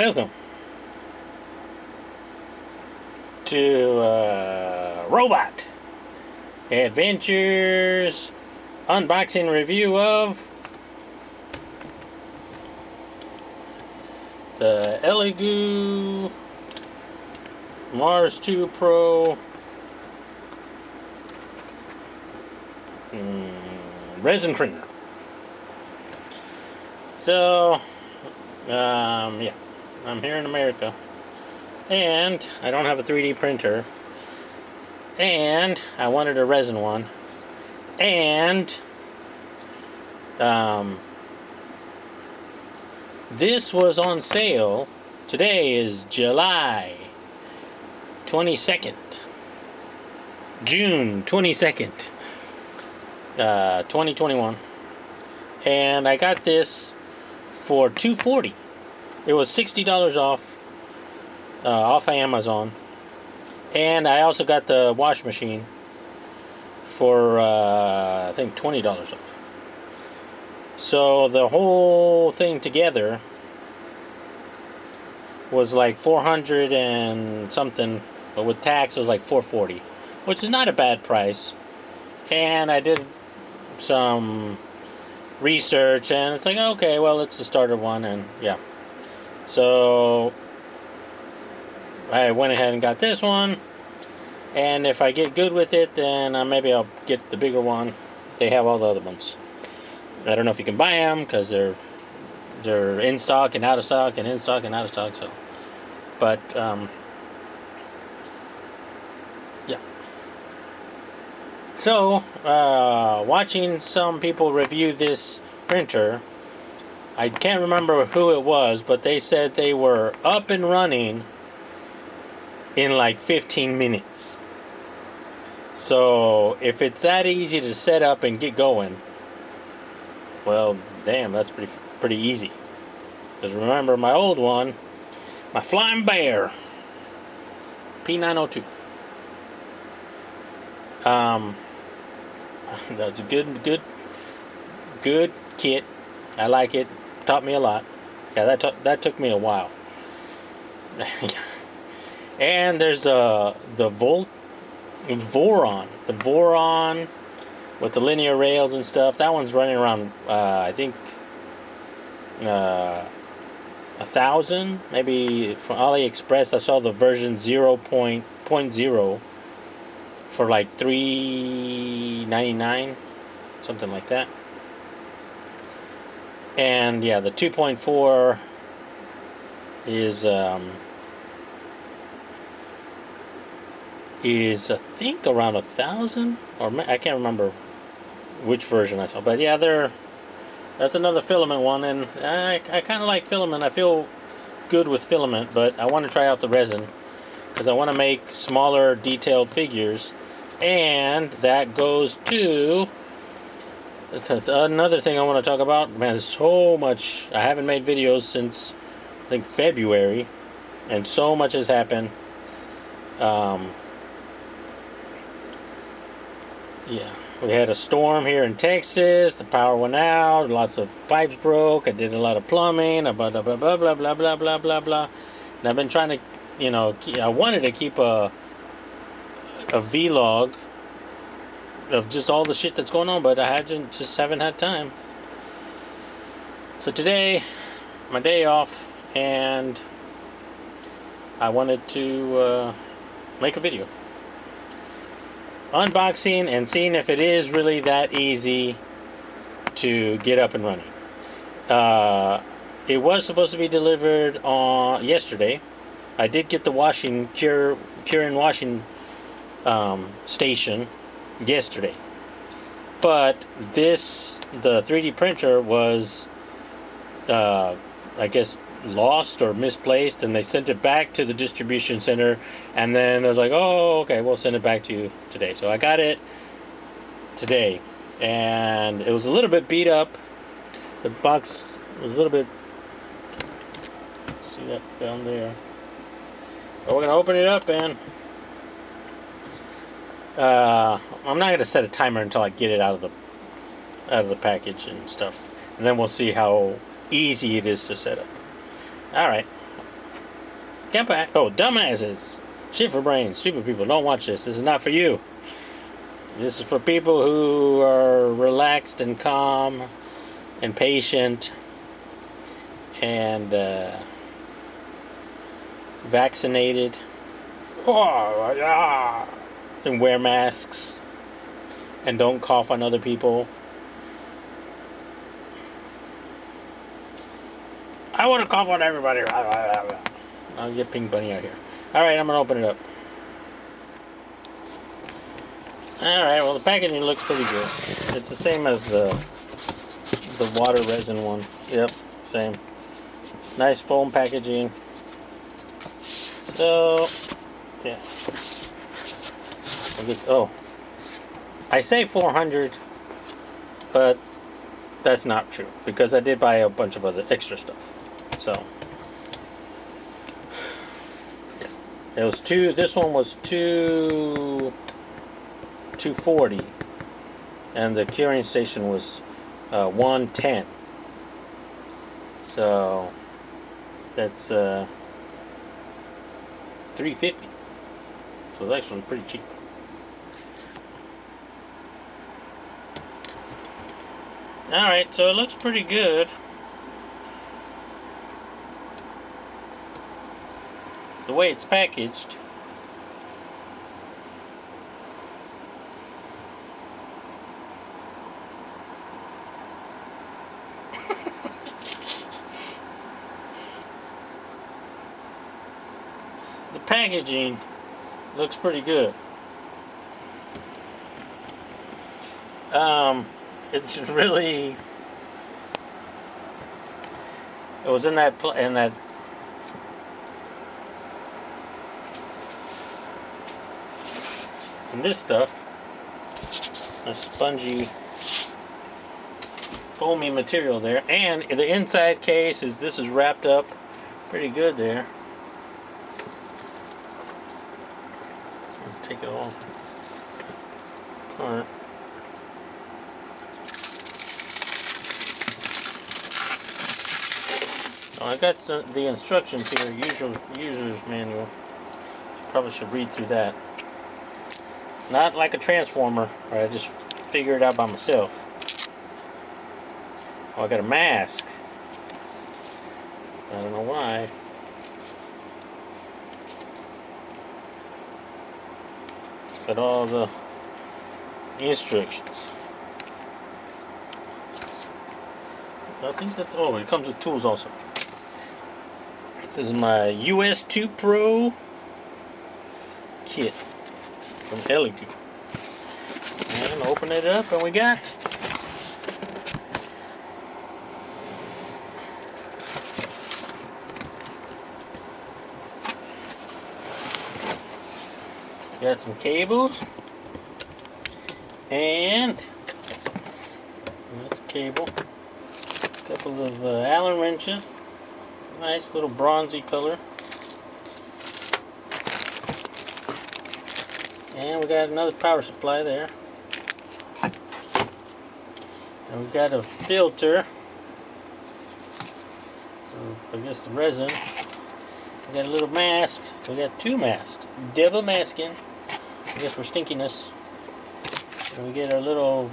Welcome to Robot Adventures unboxing review of the Elegoo Mars 2 Pro resin printer. So, yeah, I'm here in America, and I don't have a 3D printer, and I wanted a resin one, and this was on sale. Today is July 22nd, June 22nd, 2021, and I got this for $240. It was $60 off of Amazon, and I also got the wash machine for I think $20 off. So the whole thing together was like 400 and something, but with tax it was like 440, which is not a bad price. And I did some research, and it's like, okay, well, it's the starter one, and yeah. So I went ahead and got this one, and if I get good with it, then maybe I'll get the bigger one. They have all the other ones. I don't know if you can buy them because they're in stock and out of stock and in stock and out of stock. So, but yeah. So watching some people review this printer, I can't remember who it was, but they said they were up and running in like 15 minutes. So if it's that easy to set up and get going, well, damn, that's pretty easy. Because remember my old one, my Flying Bear P902. That's a good kit. I like it. Taught me a lot. Yeah, that took me a while. And there's the Voron with the linear rails and stuff. That one's running around I think 1,000, maybe. From AliExpress I saw the version 0.0 for like $3.99, something like that. And yeah, the 2.4 is I think around 1,000, or I can't remember which version I saw. But yeah, that's another filament one, and I kind of like filament. I feel good with filament, but I want to try out the resin because I want to make smaller, detailed figures, and that goes to another thing I want to talk about. Man, there's so much. I haven't made videos since I think February, and so much has happened. Yeah, we had a storm here in Texas. The power went out. Lots of pipes broke. I did a lot of plumbing. Blah blah blah blah blah blah blah blah blah blah. And I've been trying to, I wanted to keep a vlog of just all the shit that's going on, but I just haven't had time. So today, my day off, and I wanted to make a video unboxing and seeing if it is really that easy to get up and running. It was supposed to be delivered on yesterday. I did get the cure and washing station yesterday, but the 3D printer was I guess lost or misplaced, and they sent it back to the distribution center, and then I was like, oh, okay, we'll send it back to you today. So I got it today, and it was a little bit beat up. The box was a little bit, see that down there. But we're gonna open it up, and I'm not gonna set a timer until I get it out of the package and stuff, and then we'll see how easy it is to set up. Alright, Get back. Oh, dumbasses. Shit for brains. Stupid people. Don't watch this. This is not for you. This is for people who are relaxed and calm and patient and vaccinated. Oh, yeah. And wear masks. And don't cough on other people. I want to cough on everybody. I'll get Pink Bunny out here. Alright, I'm going to open it up. Alright, well the packaging looks pretty good. It's the same as the water resin one. Yep, same. Nice foam packaging. So, yeah. Oh. I say 400, but that's not true because I did buy a bunch of other extra stuff. So, it was this one was 240, and the curing station was 110. So that's 350. So it's actually pretty cheap. Alright, so it looks pretty good. The way it's packaged. The packaging looks pretty good. It's really. It was in that in this stuff, a spongy, foamy material there, and the inside case this is wrapped up pretty good there. I'll take it all apart. I got the instructions here, user's manual. Probably should read through that. Not like a transformer, where I just figure it out by myself. Oh, I got a mask. I don't know why. Got all the instructions. I think that's all. It comes with tools also. This is my US2 Pro kit from Elegoo. And open it up and we got some cables and that's a cable. A couple of Allen wrenches. Nice little bronzy color. And we got another power supply there. And we got a filter. I guess the resin. We got a little mask. We got two masks. Double masking. I guess for stinkiness. And we get our little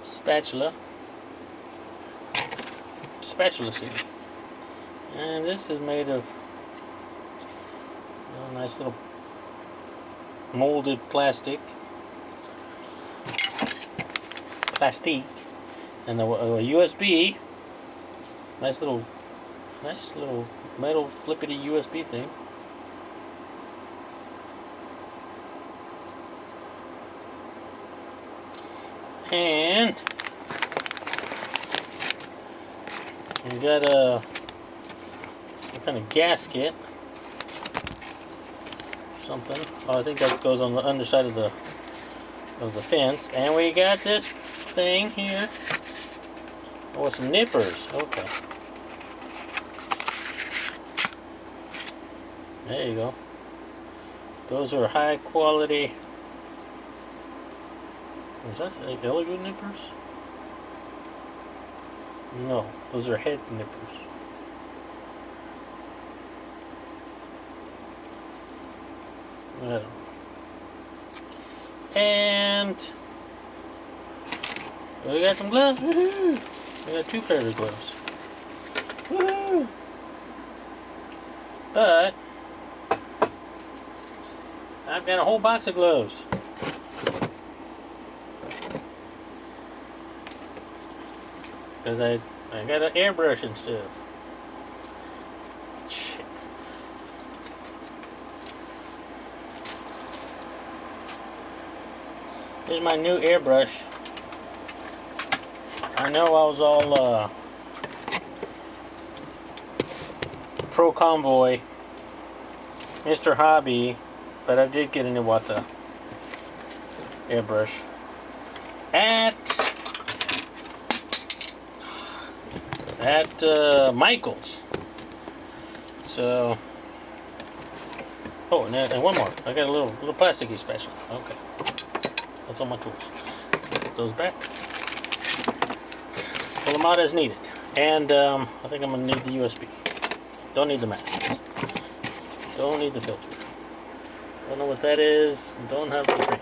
spatula seat. And this is made of a nice little molded plastic. And a USB. Nice little metal flippity USB thing. And we got some kind of gasket, something. Oh, I think that goes on the underside of the fence. And we got this thing here. Oh, some nippers. Okay. There you go. Those are high quality. Is that like Elegoo nippers? No, those are head nippers. metal. And we got some gloves. Woohoo! We got 2 pairs of gloves. Woohoo! But I've got a whole box of gloves. Because I got an airbrush and stuff. Shit. Here's my new airbrush. I know I was all Pro Convoy, Mr. Hobby, but I did get a new Wata airbrush at Michael's. So, oh, and one more. I got a little plasticky special. Okay, that's all my tools. Put those back. Pull them out as needed. And I think I'm gonna need the USB. Don't need the match. Don't need the filter. Don't know what that is. Don't have the drink.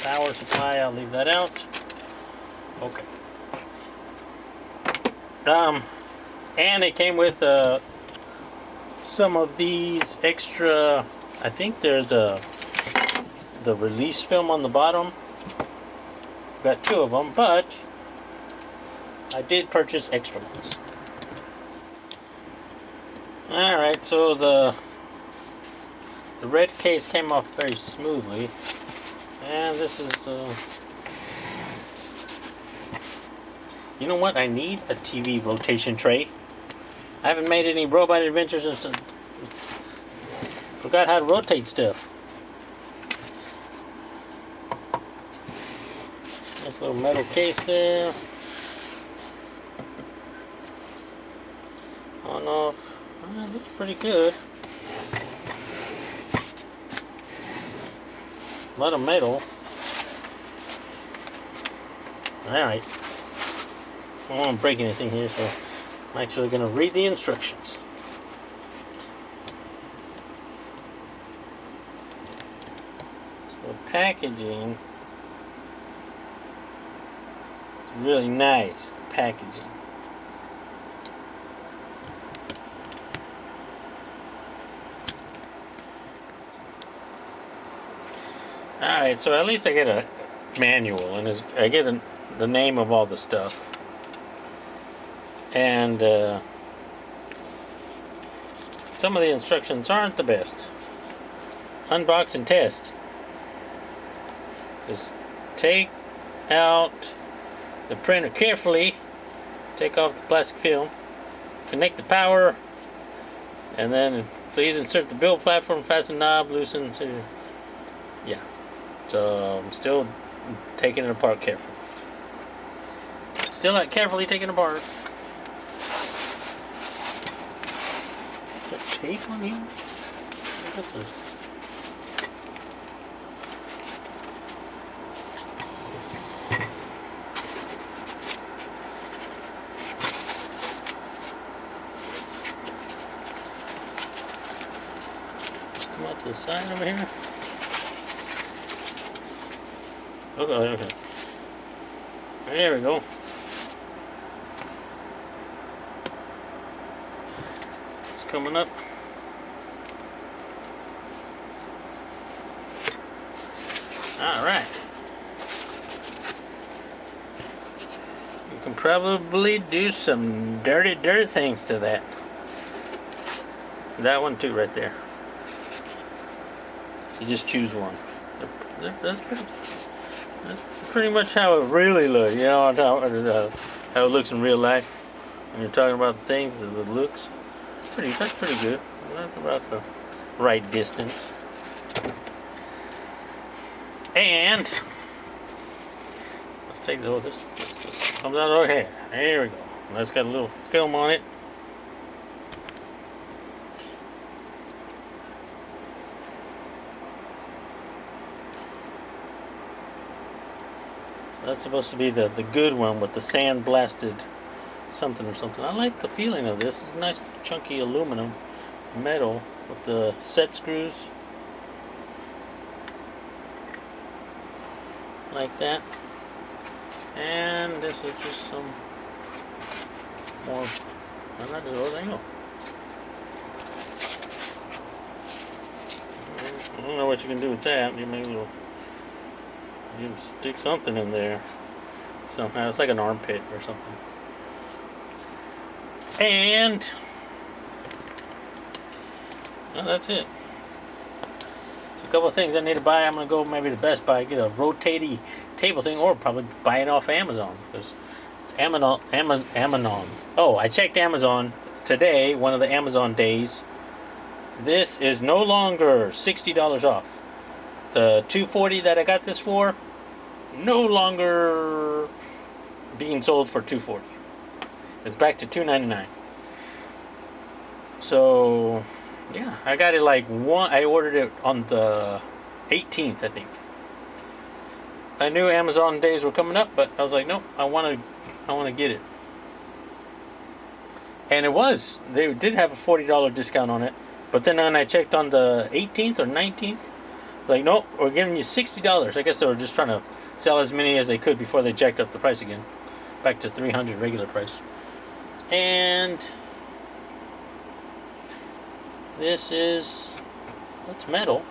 Power supply, I'll leave that out. Okay. And it came with some of these extra, I think they're the release film on the bottom. Got 2 of them, but I did purchase extra ones. Alright, so the red case came off very smoothly. And this is, you know what? I need a TV rotation tray. I haven't made any robot adventures since I forgot how to rotate stuff. Nice little metal case there. On off. Well, it looks pretty good. A lot of metal. Alright. I don't want to break anything here, so I'm actually going to read the instructions. So the packaging is really nice. The packaging. Alright, so at least I get a manual, and I get the name of all the stuff. And some of the instructions aren't the best. Unbox and test. Just take out the printer carefully, take off the plastic film, connect the power, and then please insert the build platform, fasten knob, loosen to, yeah. So I'm still taking it apart carefully. Still not carefully taking it apart. Is there tape on here? What's this? Just come out to the side over here. Okay. There we go. It's coming up. Alright. You can probably do some dirty things to that. That one too, right there. You just choose one. That's pretty much how it really looks, you know, how it looks in real life. When you're talking about the things, the looks. That's pretty good. That's about the right distance. And let's take this comes out over here. There we go. That's got a little film on it. That's supposed to be the good one with the sand blasted something or something. I like the feeling of this. It's nice chunky aluminum metal with the set screws. like that. And this is just some more. I'm not just I don't know what you can do with that. You maybe you can stick something in there somehow. It's like an armpit or something. And well, that's it. So a couple of things I need to buy. I'm gonna go maybe to Best Buy, get a rotating table thing, or probably buy it off Amazon because it's Amazon. Oh, I checked Amazon today, one of the Amazon days. This is no longer $60 off. The $240 that I got this for, no longer being sold for $240. It's back to $299. So, yeah, I got it like I ordered it on the 18th, I think. I knew Amazon days were coming up, but I was like, nope, I want to get it. And they did have a $40 discount on it. But then when I checked on the 18th or 19th, like, nope, we're giving you $60. I guess they were just trying to sell as many as they could before they jacked up the price again. Back to $300 regular price. And this is, it's metal.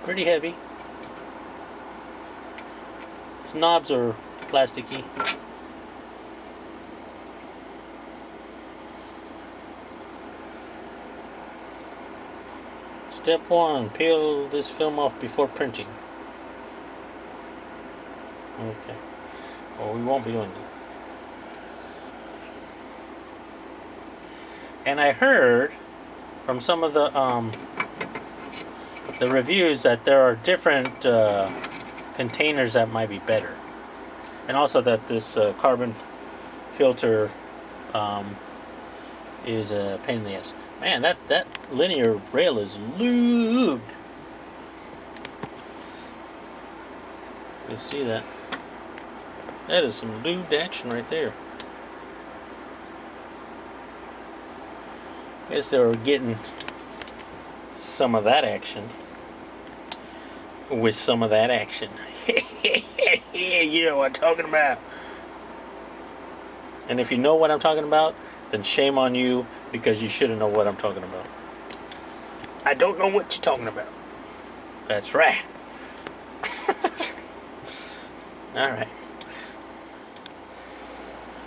Pretty heavy. These knobs are plasticky. Step 1, peel this film off before printing. Okay. Well, we won't be doing that. And I heard from some of the reviews that there are different containers that might be better, and also that this carbon filter is a pain in the ass. Man, that linear rail is lubed. You see that? That is some lubed action right there. Guess they were getting some of that action with some of that action. You know what I'm talking about. And if you know what I'm talking about, then shame on you, because you shouldn't know what I'm talking about. I don't know what you're talking about. That's right. Alright.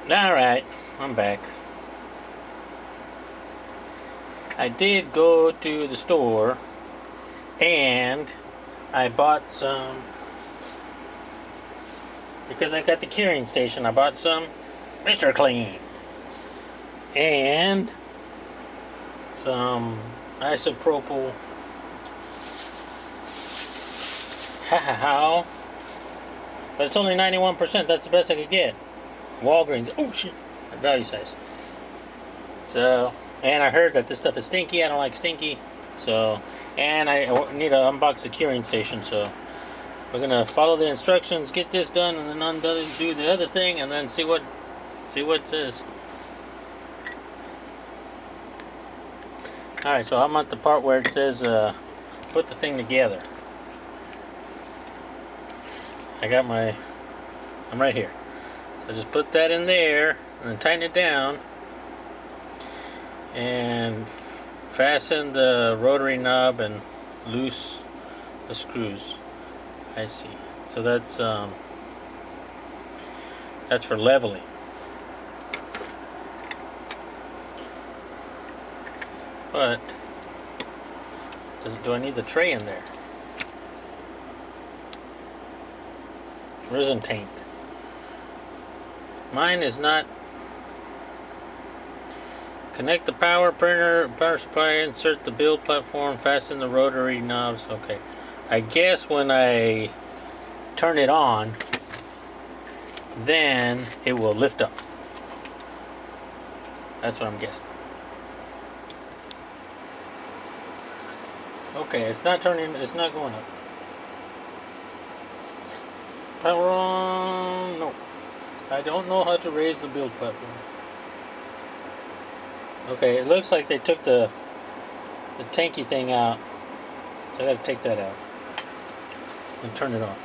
Alright, I'm back. I did go to the store and I bought some, because I got the curing station, I bought some Mr. Clean and some isopropyl Howl, but it's only 91%. That's the best I could get. Walgreens. Oh shit, value size. So, and I heard that this stuff is stinky. I don't like stinky. So, and I need to unbox the curing station. So, we're gonna follow the instructions, get this done, and then do the other thing, and then see what it says. All right. So I'm at the part where it says put the thing together. I'm right here. So just put that in there and then tighten it down and fasten the rotary knob and loose the screws. I see. So that's for leveling. But do I need the tray in there? Resin tank. Mine is not. Connect the power supply, insert the build platform, fasten the rotary knobs. Okay. I guess when I turn it on, then it will lift up. That's what I'm guessing. Okay, it's not going up. Power on, no. I don't know how to raise the build platform. Okay, it looks like they took the the tanky thing out. So I gotta take that out and turn it off.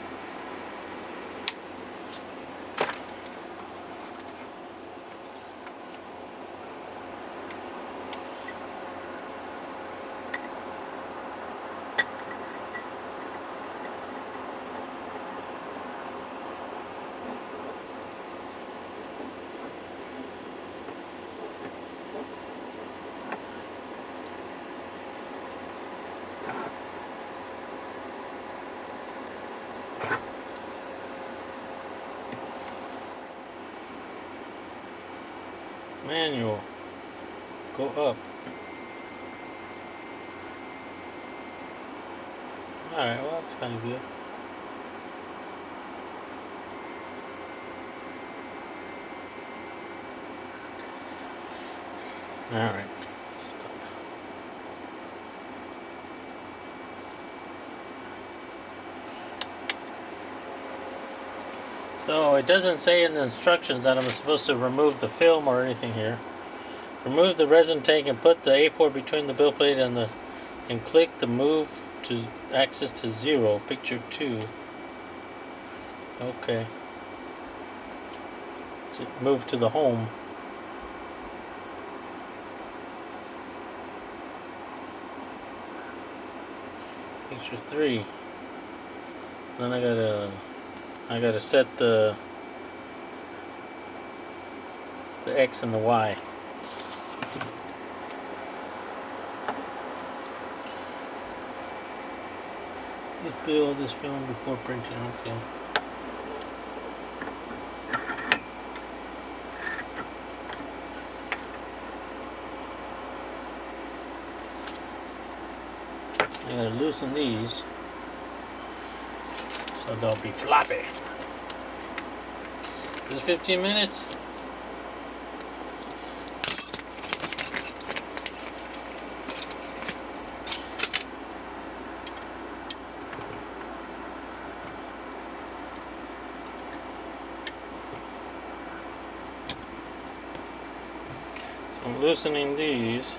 Manual. Go up. Alright, well that's kind of good. Alright. Stop. So it doesn't say in the instructions that I'm supposed to remove the film or anything here. Remove the resin tank and put the A4 between the build plate and click the move to axis to 0, picture 2. Okay. So move to the home. Picture 3. So then I gotta set the X and the Y. Build this film before printing. Okay. I gotta loosen these so they'll be floppy. This is 15 minutes. So I'm loosening these.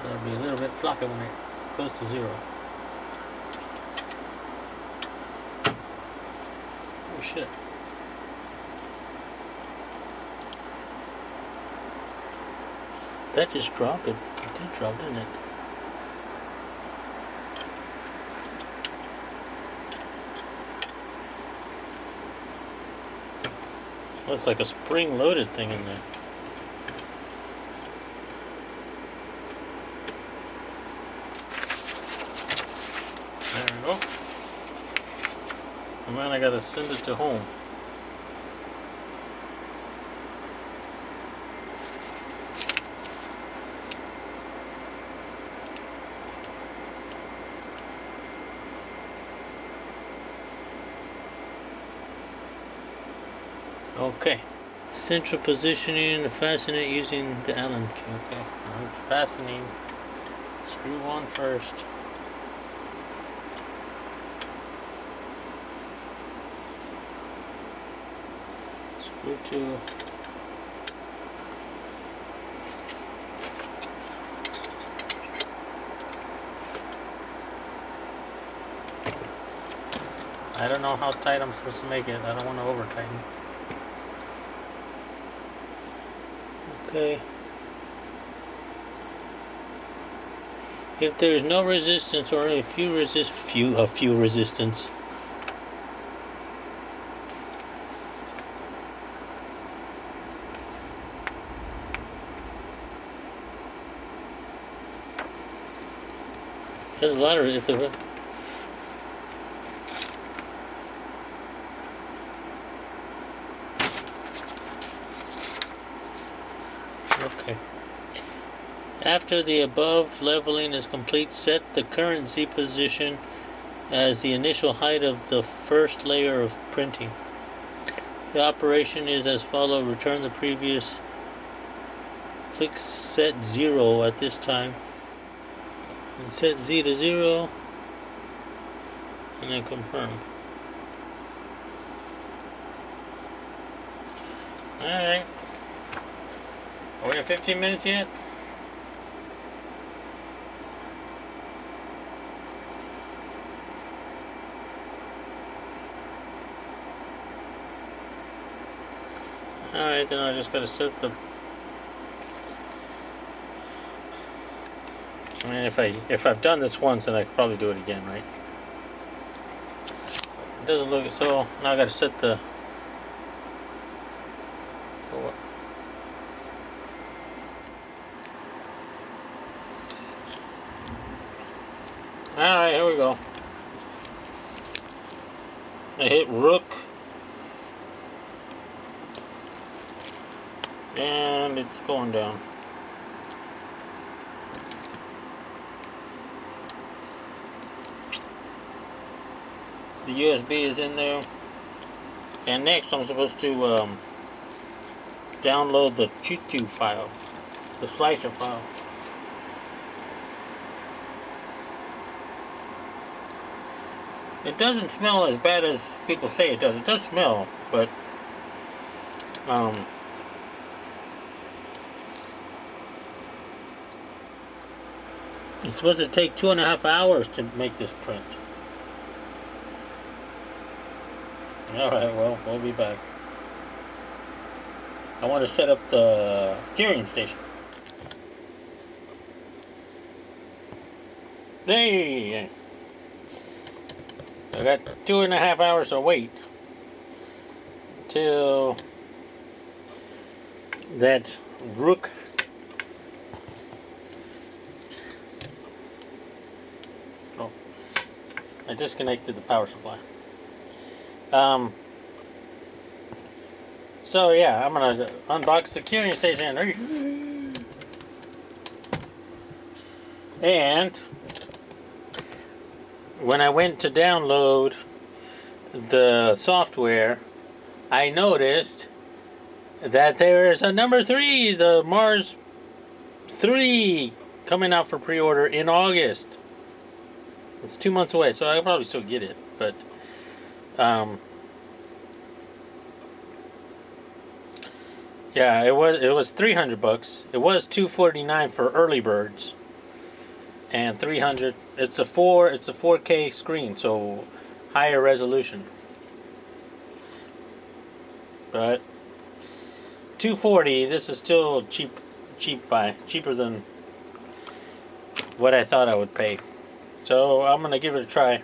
It'll be a little bit floppy when it goes to 0. Oh shit. That just dropped it. It did drop, didn't it? Looks like a spring-loaded thing in there. There we go. And then I gotta send it to home. Okay. Central positioning to fasten it using the Allen key. Okay. I'm fastening. Screw 1 first. Screw 2. I don't know how tight I'm supposed to make it. I don't want to over tighten. Okay. If there is no resistance or only a few resistance. There's a lot of Okay. After the above leveling is complete, set the current Z position as the initial height of the first layer of printing. The operation is as follows. Return the previous. Click set 0 at this time. And set Z to 0. And then confirm. Alright. Are we at 15 minutes yet? Alright, then I just gotta set the... I mean, if I've done this once, then I could probably do it again, right? It doesn't look... So, now I gotta set the... Alright, here we go. I hit Rook. And it's going down. The USB is in there. And next I'm supposed to download the YouTube file. The slicer file. It doesn't smell as bad as people say it does. It does smell, but it's supposed to take 2.5 hours to make this print. Alright, well, we'll be back. I want to set up the curing station. Hey! I got 2.5 hours to wait till that Rook I disconnected the power supply. So yeah, I'm gonna unbox the curing station. And when I went to download the software, I noticed that there is a number 3, the Mars 3, coming out for pre-order in August. It's 2 months away, so I'll probably still get it, but yeah, it was $300. It was $249 for early birds, and $300. It's a 4K screen, so higher resolution. But $240. This is still cheaper than what I thought I would pay. So I'm gonna give it a try,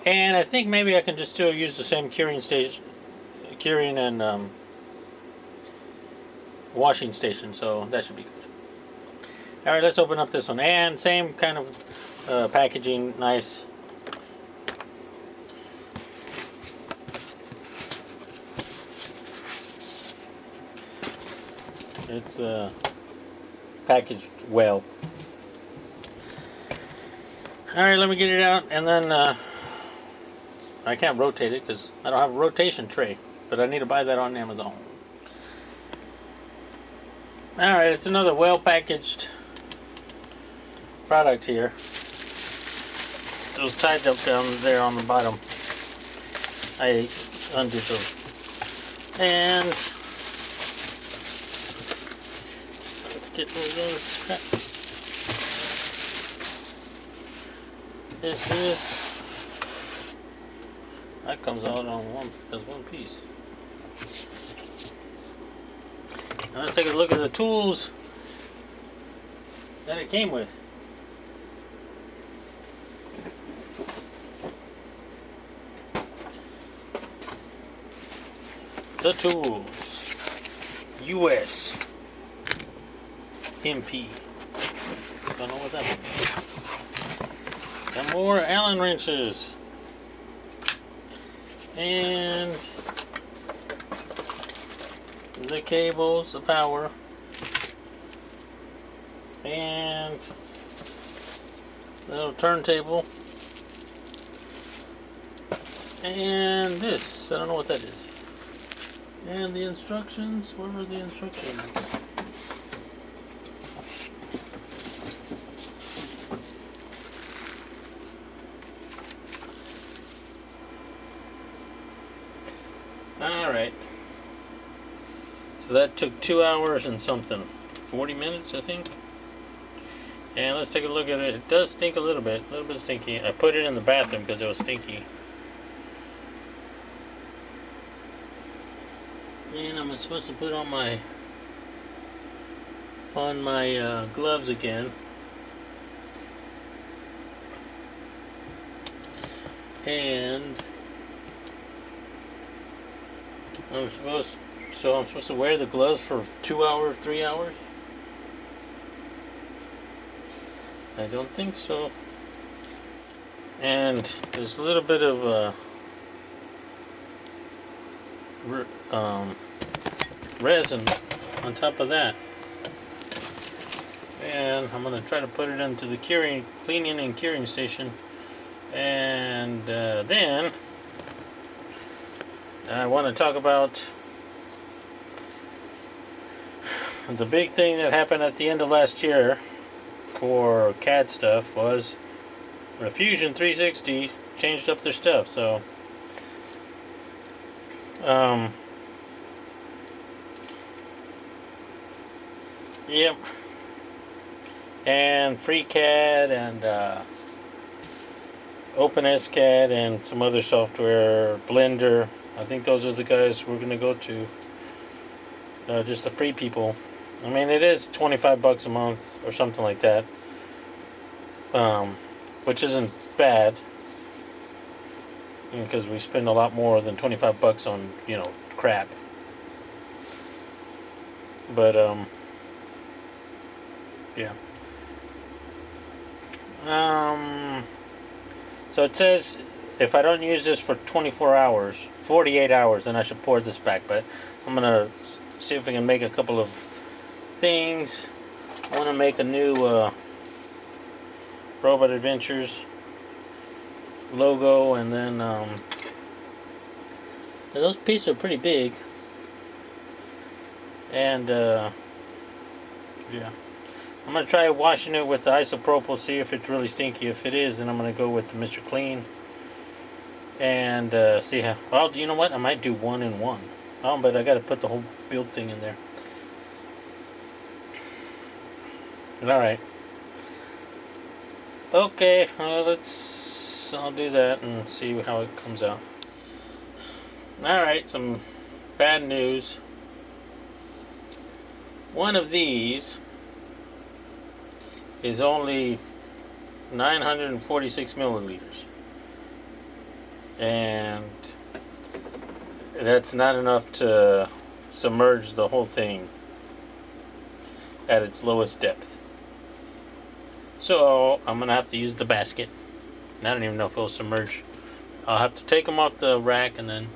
and I think maybe I can just still use the same curing and washing station. So that should be good. All right, let's open up this one, and same kind of packaging, nice. It's packaged well. Alright, let me get it out, and then I can't rotate it because I don't have a rotation tray, but I need to buy that on Amazon. Alright, it's another well packaged product here. It was tied up down there on the bottom. I undid those. And let's get rid of those crap. That comes out on as one piece. Now let's take a look at the tools that it came with. The tools. US MP. Don't know what that means. Some more Allen wrenches. And the cables, the power. And the little turntable. And this, I don't know what that is. And the instructions, where are the instructions? Alright. So So that took 2 hours and something. 40 minutes, I think. And let's take a look at it. It does stink a little bit stinky. I put it in the bathroom because it was stinky. And I'm supposed to put on my gloves again. And I'm supposed to wear the gloves for 2 hours, 3 hours? I don't think so. And there's a little bit of resin on top of that. And I'm going to try to put it into the cleaning and curing station. And then I want to talk about the big thing that happened at the end of last year for CAD stuff was Fusion 360 changed up their stuff. So yep, and FreeCAD and OpenSCAD and some other software, Blender. I think those are the guys we're gonna go to. Just the free people. I mean, it is $25 a month or something like that, which isn't bad, because we spend a lot more than $25 on, you know, crap. But yeah. So it says if I don't use this for 24 hours, 48 hours, then I should pour this back. But I'm gonna see if I can make a couple of things. I want to make a new Robot Adventures logo, and then those pieces are pretty big. And yeah, I'm gonna try washing it with the isopropyl, see if it's really stinky. If it is, then I'm gonna go with the Mr. Clean and see how. Well, you know what? I might do 1 in 1. Oh, but I gotta put the whole build thing in there. Alright. Okay, I'll do that and see how it comes out. Alright, some bad news. One of these is only 946 milliliters. And that's not enough to submerge the whole thing at its lowest depth. So I'm gonna have to use the basket. And I don't even know if it'll submerge. I'll have to take them off the rack and then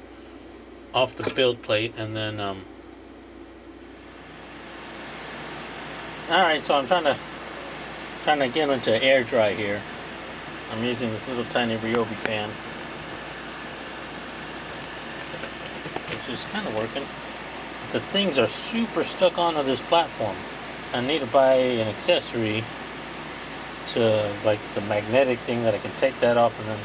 off the build plate, and then alright, so I'm trying to get into air dry here. I'm using this little tiny Ryobi fan, which is kind of working. The things are super stuck onto this platform. I need to buy an accessory to, like, the magnetic thing that I can take that off and then.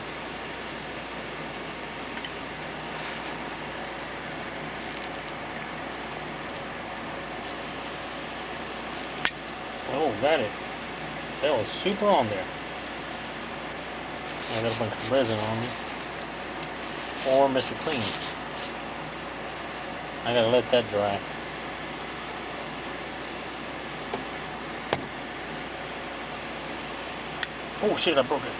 Oh, got it. That was super on there. I got a bunch of resin on me. Or Mr. Clean. I gotta let that dry. Oh shit, I broke it.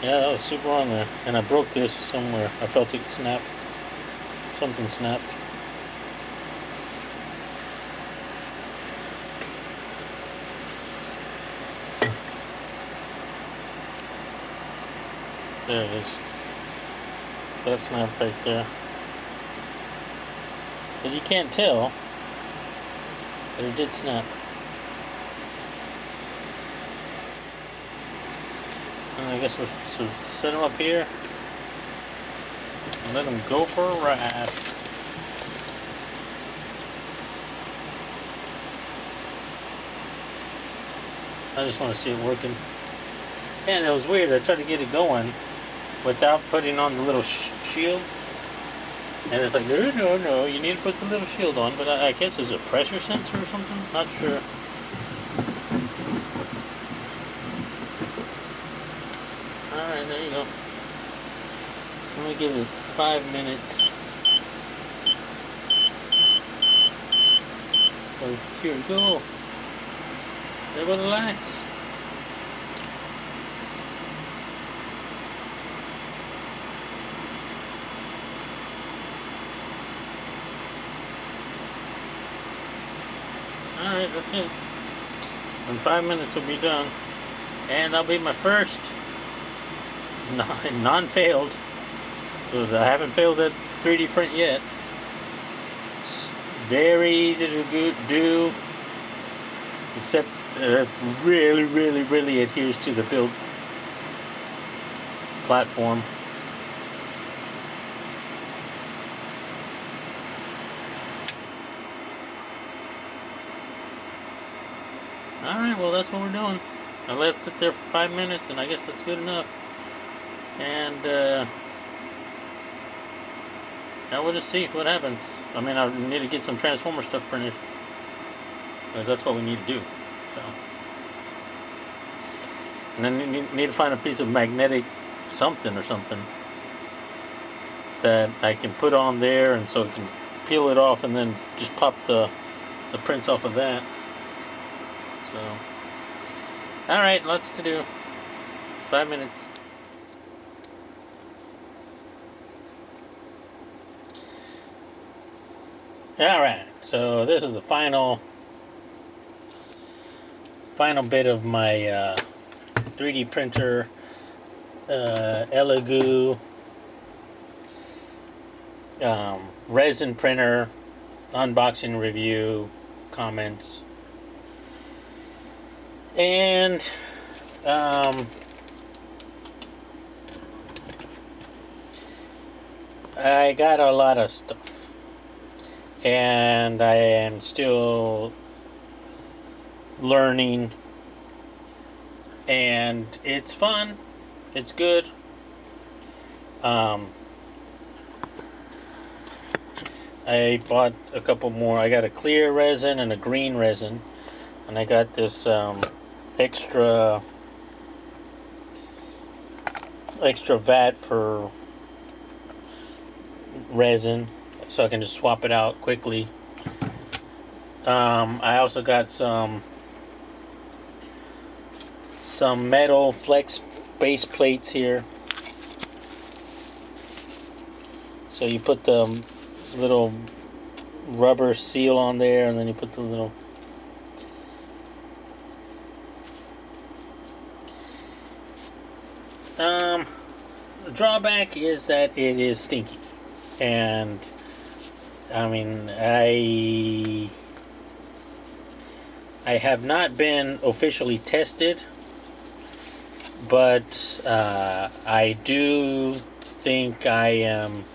Yeah, that was super on there. And I broke this somewhere. I felt it snap. Something snapped. There it is. That snapped right there. But you can't tell. But it did snap. And I guess we're supposed to set them up here and let them go for a ride. I just want to see it working. And it was weird. I tried to get it going without putting on the little shield. And it's like, no, you need to put the little shield on. But I guess it's a pressure sensor or something. Not sure. Alright, there you go. Let me give it 5 minutes. Oh, here we go. There go the lights. Alright, that's it. In 5 minutes will be done. And that'll be my first non-failed. I haven't failed at 3D print yet. It's very easy to do, except really adheres to the build platform. Alright, well that's what we're doing. I left it there for 5 minutes, and I guess that's good enough. And now we'll just see what happens. I mean, I need to get some Transformer stuff printed, because that's what we need to do. So, and then you need to find a piece of magnetic something that I can put on there, and so I can peel it off and then just pop the prints off of that. So, alright, lots to do. 5 minutes. Alright, so this is the final bit of my 3D printer Elegoo resin printer unboxing review comments. And I got a lot of stuff, and I am still learning, and it's fun, it's good. I bought a couple more. I got a clear resin and a green resin, and I got this extra vat for resin, so I can just swap it out quickly. I also got some metal flex base plates here. So you put the little rubber seal on there, and then you put the little the drawback is that it is stinky, and I mean, I have not been officially tested, but I do think I am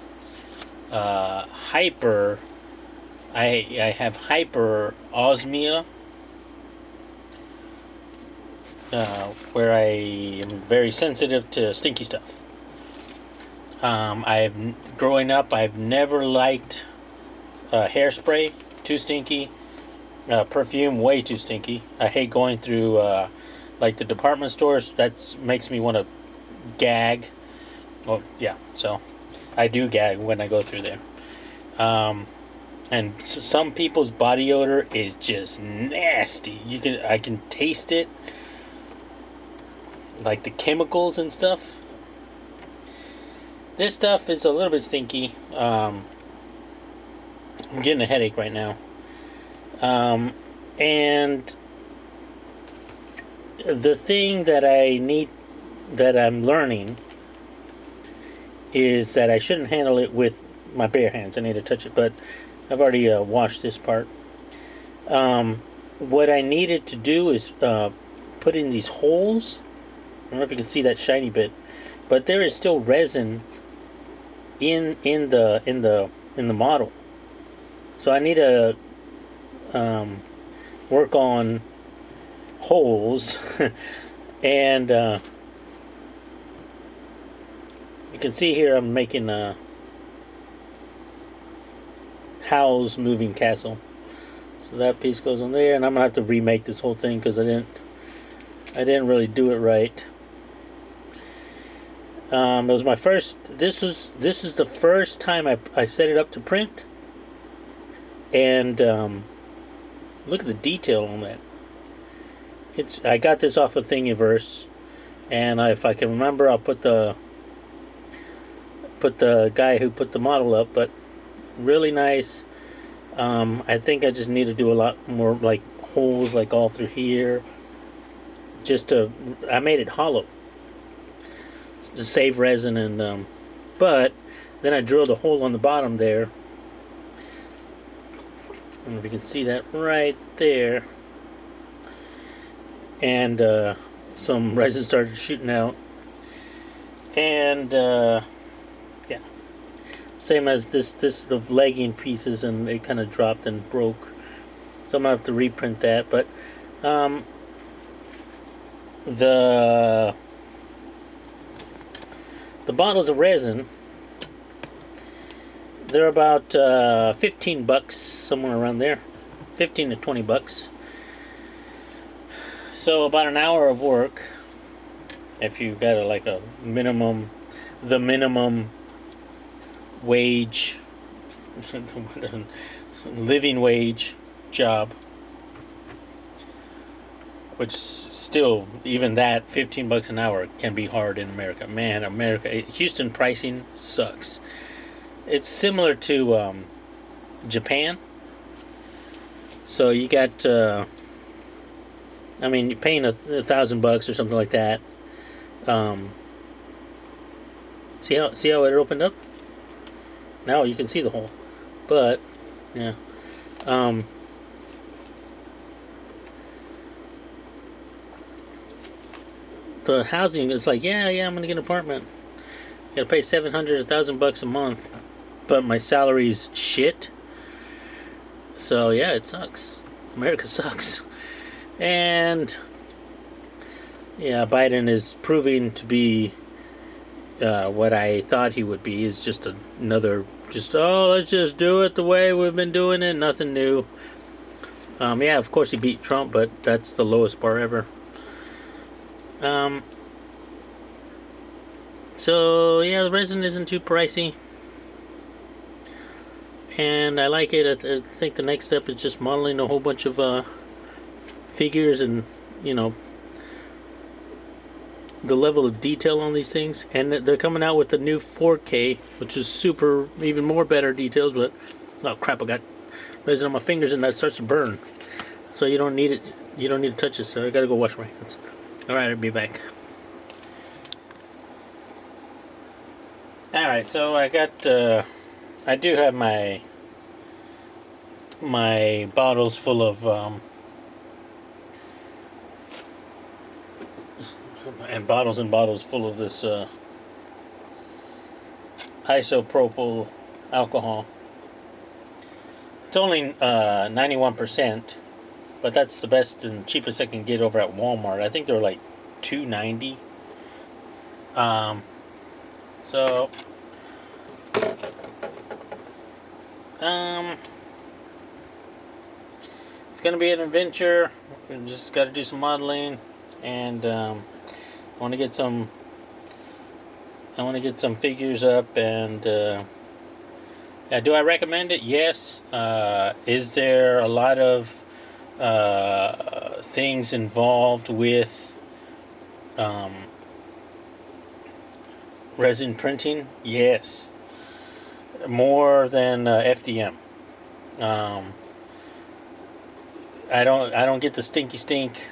hyper. I have hyperosmia, where I am very sensitive to stinky stuff. Growing up, I've never liked hairspray, too stinky. Perfume, way too stinky. I hate going through like the department stores. That makes me want to gag. Well, yeah, so I do gag when I go through there. And some people's body odor is just nasty. I can taste it, like the chemicals and stuff. This stuff is a little bit stinky. I'm getting a headache right now. And the thing that I'm learning is that I shouldn't handle it with my bare hands. I need to touch it, but I've already washed this part. What I needed to do is put in these holes. I don't know if you can see that shiny bit, but there is still resin in the model. So I need to work on holes and You can see here I'm making Howl's moving castle. So that piece goes on there, and I'm gonna have to remake this whole thing because I didn't really do it right. It was my first. This is the first time I set it up to print, and look at the detail on that. I got this off of Thingiverse, and if I can remember, I'll put the guy who put the model up. But really nice. I think I just need to do a lot more, like holes like all through here. I made it hollow to save resin, and but then I drilled a hole on the bottom there. I don't know if you can see that right there. And some resin started shooting out. And yeah, same as the legging pieces, and it kind of dropped and broke. So I'm gonna have to reprint that. But the bottles of resin, they're about $15, somewhere around there, 15 to 20 bucks. So about an hour of work, if you've got the minimum wage, living wage job, which still, even that, $15 an hour can be hard in America. Man, Houston pricing sucks. It's similar to Japan. So you got, you're paying $1,000 or something like that. See how it opened up? Now you can see the hole. But yeah. The housing is like, yeah, I'm gonna get an apartment. Gotta pay $700, $1,000 a month, but my salary's shit. So yeah, it sucks. America sucks. And yeah, Biden is proving to be what I thought he would be. Is just another, let's just do it the way we've been doing it. Nothing new. Yeah, of course he beat Trump, but that's the lowest bar ever. So yeah, the resin isn't too pricey, and I like it. I think the next step is just modeling a whole bunch of figures, and the level of detail on these things. And they're coming out with the new 4K, which is super, even more better details. But oh crap, I got resin on my fingers, and that starts to burn. So you don't need it. You don't need to touch it. So I gotta go wash my hands. All right, I'll be back. All right, so I do have my bottles full of and bottles full of this isopropyl alcohol. It's only 91%, but that's the best and cheapest I can get over at Walmart. I think they're like $2.90. So it's gonna be an adventure. We just got to do some modeling, and I want to get some figures up. And do I recommend it? Yes. Is there a lot of things involved with resin printing? Yes, more than FDM. I don't get the stinky stink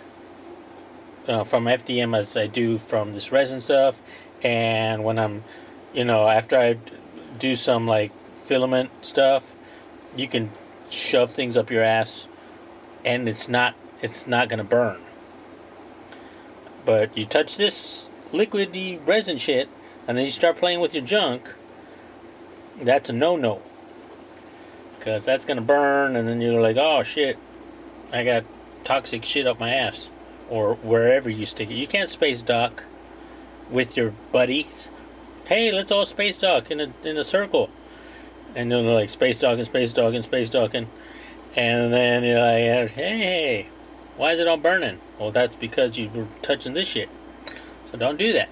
from FDM as I do from this resin stuff. And when I'm, after I do some like filament stuff, you can shove things up your ass, and it's not gonna burn. But you touch this liquidy resin shit, and then you start playing with your junk, that's a no-no. Because that's going to burn, and then you're like, oh shit, I got toxic shit up my ass. Or wherever you stick it. You can't space dock with your buddies hey, let's all space dock in a circle. And then they're like space docking, space docking, space docking. And then you're like, hey, why is it all burning? Well, that's because you were touching this shit. So don't do that.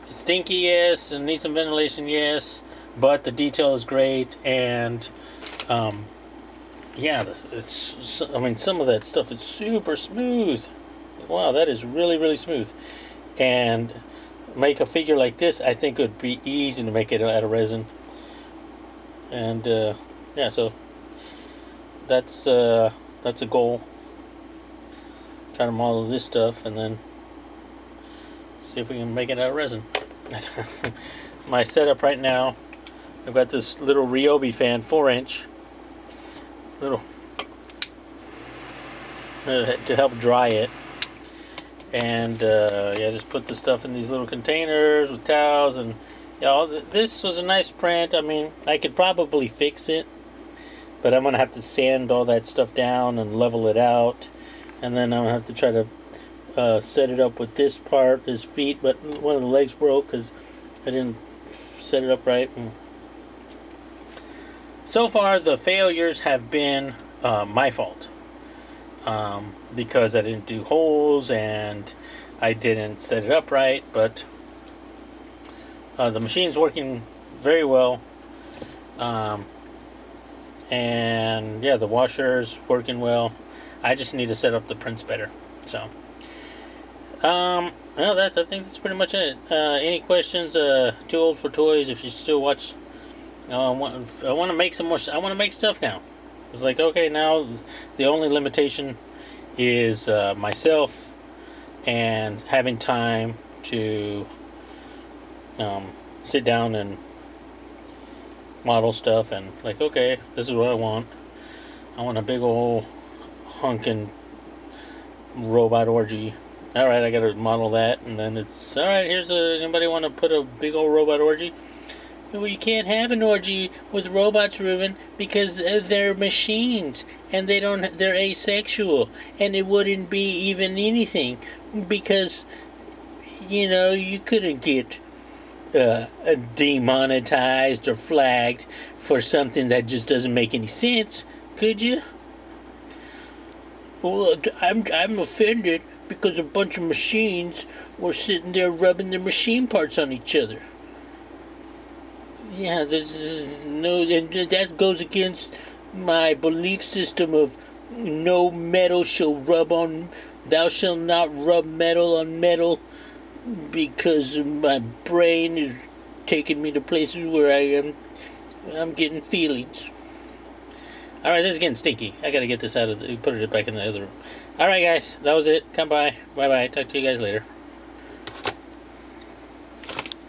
Stinky, yes, and need some ventilation, yes, but the detail is great, and yeah, it's. I mean, some of that stuff is super smooth. Wow, that is really, really smooth. And make a figure like this, I think would be easy to make it out of resin. And yeah, so that's a goal. Try to model this stuff and then see if we can make it out of resin. My setup right now, I've got this little Ryobi fan, 4-inch, little to help dry it. And yeah, just put the stuff in these little containers with towels, and yeah, this was a nice print. I mean, I could probably fix it, but I'm gonna have to sand all that stuff down and level it out, and then I'm gonna have to try to set it up with this part, his feet, but one of the legs broke because I didn't set it up right. And so far, the failures have been my fault. Because I didn't do holes and I didn't set it up right, but the machine's working very well, and yeah, the washer's working well. I just need to set up the prints better. So well, I think that's pretty much it. Any questions? Too Old for Toys, if you still watch. I want to make some more. I want to make stuff now. It's like, okay, now the only limitation is myself and having time to sit down and model stuff, and like, okay, this is what I want. I want a big old hunkin' robot orgy. Alright, I gotta model that, and then it's alright, anybody want to put a big old robot orgy? Well, you can't have an orgy with robots, Ruben, because they're machines and they're asexual, and it wouldn't be even anything because you couldn't get demonetized or flagged for something that just doesn't make any sense, could you? Well, I'm offended because a bunch of machines were sitting there rubbing their machine parts on each other. Yeah, there's no, and that goes against my belief system of no metal shall rub on, thou shalt not rub metal on metal, because my brain is taking me to places where I'm getting feelings. Alright, this is getting stinky. I gotta get this put it back in the other room. Alright guys, that was it. Come by. Bye bye. Talk to you guys later.